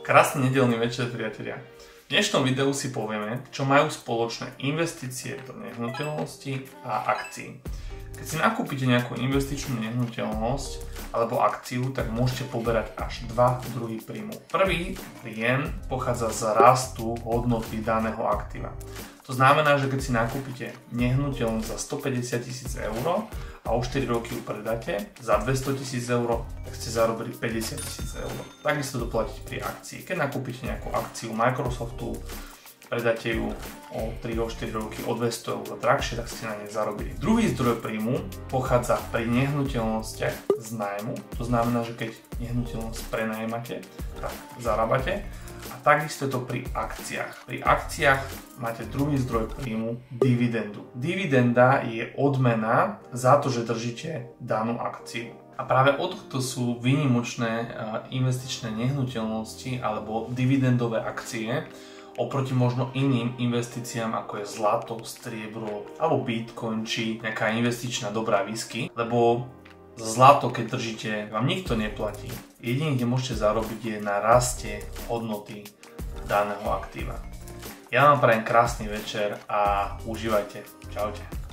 Krásny nedeľný večer, priatelia. V dnešnom videu si povieme, čo majú spoločné investície do nehnuteľnosti a akcií. Keď si nakúpite nejakú investičnú nehnuteľnosť alebo akciu, tak môžete poberať až dva druhy príjmu. Prvý príjem pochádza z rastu hodnoty daného aktíva. To znamená, že keď si nakúpite nehnuteľnosť za 150 000 eur a o 4 roky ju predáte za 200 000 eur, tak ste zarobili 50 000 eur. Takisto to platí pri akcii. Keď nakúpite nejakú akciu Microsoftu, predáte ju o 3-4 roky o 200 eur drahšie, tak ste na nej zarobili. Druhý zdroj príjmu pochádza pri nehnuteľnostiach z nájmu. To znamená, že keď nehnuteľnosť prenajímate, tak zarábate. A takisto je to pri akciách. Pri akciách máte druhý zdroj príjmu, dividendu. Dividenda je odmena za to, že držíte danú akciu. A práve od tohto sú výnimočné investičné nehnuteľnosti alebo dividendové akcie oproti možno iným investíciám, ako je zlato, striebro alebo bitcoin či nejaká investičná dobrá whisky, lebo zlato, keď držíte, vám nikto neplatí. Jediné, kde môžete zarobiť, je na raste hodnoty daného aktíva. Ja vám prajem krásny večer a užívajte. Čaute.